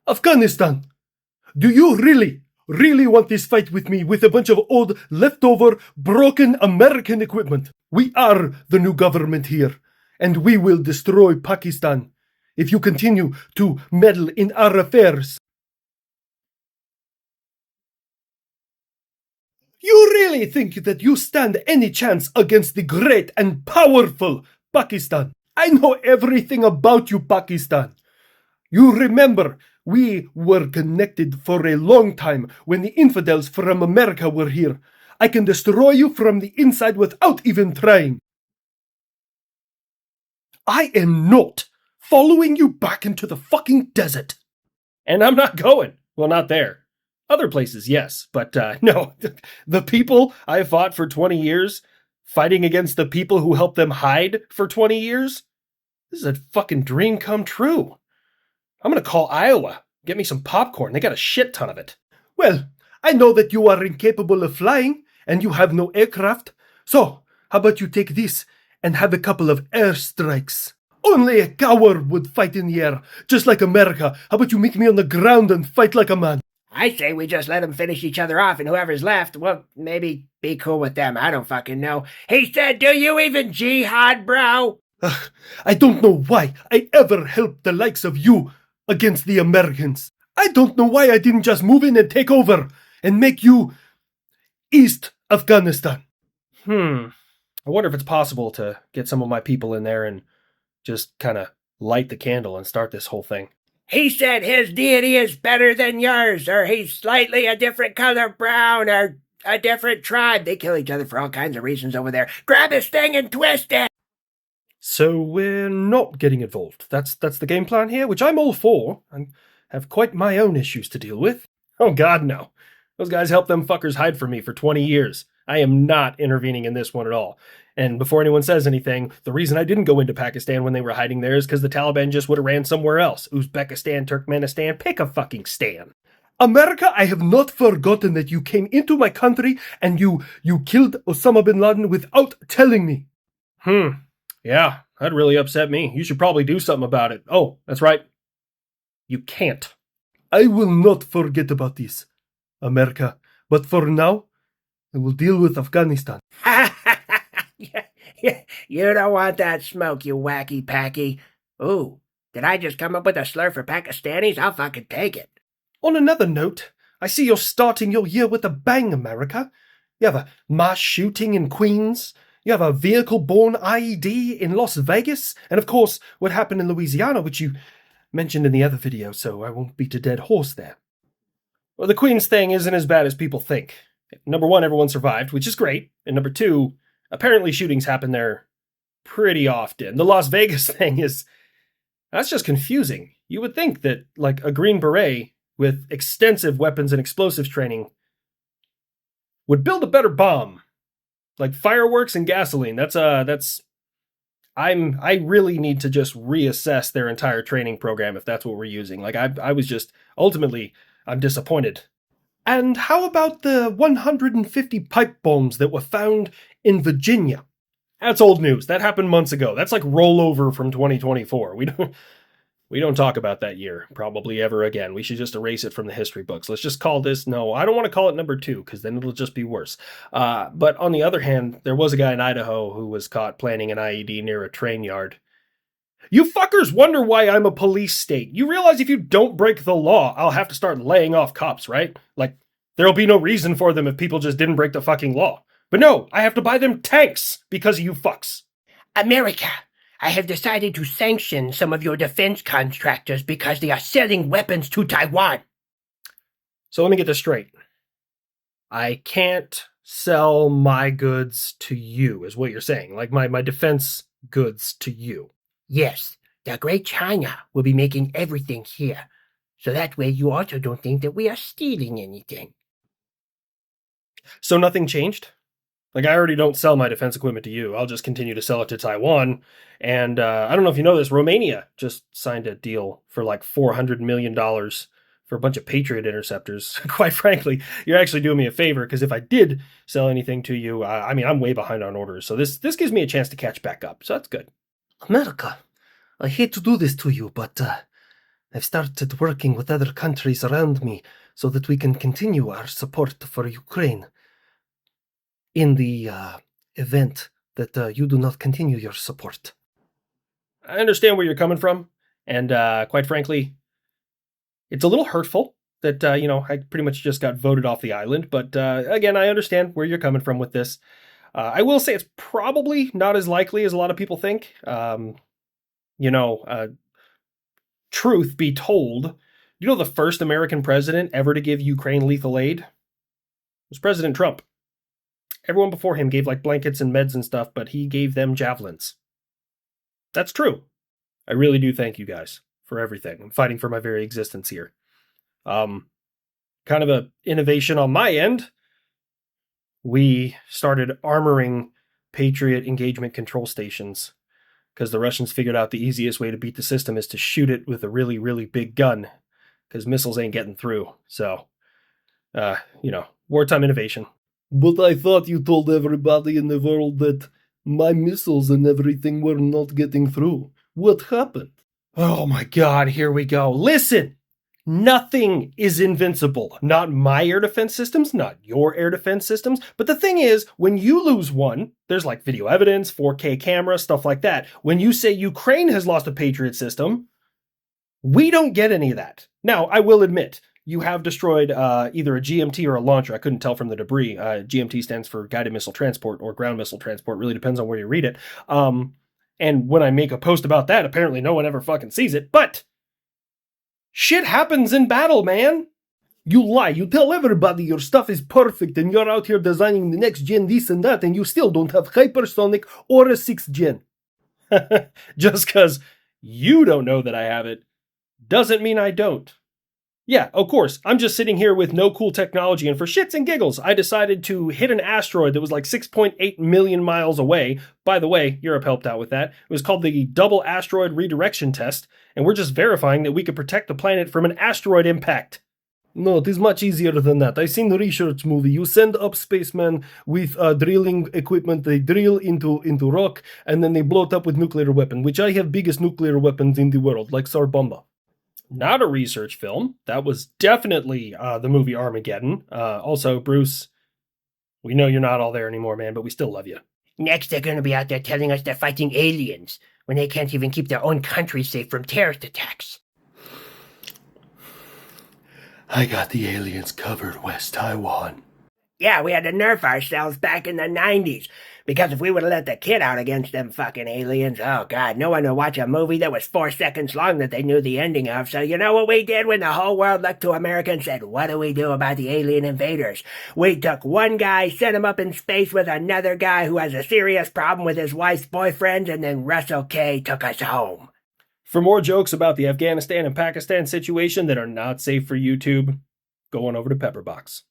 Afghanistan! Do you really want this fight with me with a bunch of old, leftover, broken American equipment? We are the new government here, and we will destroy Pakistan if you continue to meddle in our affairs. You really think that you stand any chance against the great and powerful Pakistan? I know everything about you, Pakistan. You remember, we were connected for a long time when the infidels from America were here. I can destroy you from the inside without even trying. I am not following you back into the fucking desert. And I'm not going. Well, not there. Other places, yes. But no, the people I fought for 20 years, fighting against the people who helped them hide for 20 years, this is a fucking dream come true. I'm going to call Iowa, get me some popcorn. They got a shit ton of it. Well, I know that you are incapable of flying and you have no aircraft. So, how about you take this and have a couple of airstrikes? Only a coward would fight in the air, just like America. How about you meet me on the ground and fight like a man? I say we just let them finish each other off, and whoever's left, well, maybe be cool with them. I don't fucking know. He said, do you even jihad, bro? I don't know why I ever helped the likes of you against the Americans. I don't know why I didn't just move in and take over and make you East Afghanistan. I wonder if it's possible to get some of my people in there and just kind of light the candle and start this whole thing. He said his deity is better than yours, or he's slightly a different color brown, or a different tribe. They kill each other for all kinds of reasons over there. Grab his thing and twist it! So we're not getting involved. That's the game plan here, which I'm all for. I have quite my own issues to deal with. Oh God, no. Those guys helped them fuckers hide from me for 20 years. I am not intervening in this one at all. And before anyone says anything, the reason I didn't go into Pakistan when they were hiding there is because the Taliban just would have ran somewhere else. Uzbekistan, Turkmenistan, pick a fucking stan. America, I have not forgotten that you came into my country and you killed Osama bin Laden without telling me. Yeah, that really upset me. You should probably do something about it. Oh, that's right. You can't. I will not forget about this, America. But for now, I will deal with Afghanistan. You don't want that smoke, you wacky packy. Ooh, did I just come up with a slur for Pakistanis? I'll fucking take it. On another note, I see you're starting your year with a bang, America. You have a mass shooting in Queens. You have a vehicle-borne IED in Las Vegas. And of course, what happened in Louisiana, which you mentioned in the other video, so I won't beat a dead horse there. Well, the Queens thing isn't as bad as people think. Number one, everyone survived, which is great. And number two, apparently shootings happen there pretty often. The Las Vegas thing that's just confusing. You would think that, like, a Green Beret with extensive weapons and explosives training would build a better bomb. Like fireworks and gasoline. I really need to just reassess their entire training program if that's what we're using. Like, I was just, ultimately, I'm disappointed. And how about the 150 pipe bombs that were found in Virginia? That's old news. That happened months ago. That's like rollover from 2024. We don't talk about that year probably ever again. We should just erase it from the history books. Let's just call this, no, I don't want to call it number 2 because then it'll just be worse. But on the other hand, there was a guy in Idaho who was caught planting an IED near a train yard. You fuckers wonder why I'm a police state. You realize if you don't break the law, I'll have to start laying off cops, right? Like, there'll be no reason for them if people just didn't break the fucking law. But no, I have to buy them tanks because of you fucks. America, I have decided to sanction some of your defense contractors because they are selling weapons to Taiwan. So let me get this straight. I can't sell my goods to you, is what you're saying. Like my defense goods to you. Yes, the Great China will be making everything here. So that way you also don't think that we are stealing anything. So nothing changed? Like, I already don't sell my defense equipment to you. I'll just continue to sell it to Taiwan. And I don't know if you know this, Romania just signed a deal for like $400 million for a bunch of Patriot interceptors. Quite frankly, you're actually doing me a favor, because if I did sell anything to you, I'm way behind on orders. So this gives me a chance to catch back up. So that's good. America, I hate to do this to you, but I've started working with other countries around me so that we can continue our support for Ukraine in the event that you do not continue your support. I understand where you're coming from, and quite frankly, it's a little hurtful that, I pretty much just got voted off the island, but again, I understand where you're coming from with this. I will say it's probably not as likely as a lot of people think. Truth be told, the first American president ever to give Ukraine lethal aid was President Trump. Everyone before him gave like blankets and meds and stuff, but he gave them javelins. That's true. I really do thank you guys for everything. I'm fighting for my very existence here. Kind of a innovation on my end. We started armoring Patriot engagement control stations because the Russians figured out the easiest way to beat the system is to shoot it with a really, really big gun because missiles ain't getting through. So, wartime innovation. But I thought you told everybody in the world that my missiles and everything were not getting through. What happened? Oh my God, here we go. Listen, nothing is invincible. Not my air defense systems, not your air defense systems. But the thing is, when you lose one, there's like video evidence, 4K camera, stuff like that. When you say Ukraine has lost a Patriot system, we don't get any of that. Now, I will admit, you have destroyed either a GMT or a launcher. I couldn't tell from the debris. GMT stands for guided missile transport or ground missile transport. Really depends on where you read it. And when I make a post about that, apparently no one ever fucking sees it. But shit happens in battle, man. You lie. You tell everybody your stuff is perfect and you're out here designing the next gen this and that and you still don't have hypersonic or a 6th gen. Just because you don't know that I have it doesn't mean I don't. Yeah, of course, I'm just sitting here with no cool technology, and for shits and giggles, I decided to hit an asteroid that was like 6.8 million miles away. By the way, Europe helped out with that. It was called the Double Asteroid Redirection Test, and we're just verifying that we could protect the planet from an asteroid impact. No, it is much easier than that. I seen the research movie. You send up spacemen with drilling equipment, they drill into rock, and then they blow it up with nuclear weapon, which I have biggest nuclear weapons in the world, like Sarbomba. Not a research film. That was definitely the movie Armageddon. Also, Bruce, we know you're not all there anymore, man, but we still love you. Next, they're going to be out there telling us they're fighting aliens when they can't even keep their own country safe from terrorist attacks. I got the aliens covered, West Taiwan. Yeah, we had to nerf ourselves back in the 90s. Because if we would have let the kid out against them fucking aliens, oh God, no one would watch a movie that was 4 seconds long that they knew the ending of. So you know what we did when the whole world looked to America and said, what do we do about the alien invaders? We took one guy, sent him up in space with another guy who has a serious problem with his wife's boyfriend, and then Russell K. took us home. For more jokes about the Afghanistan and Pakistan situation that are not safe for YouTube, go on over to Pepperbox.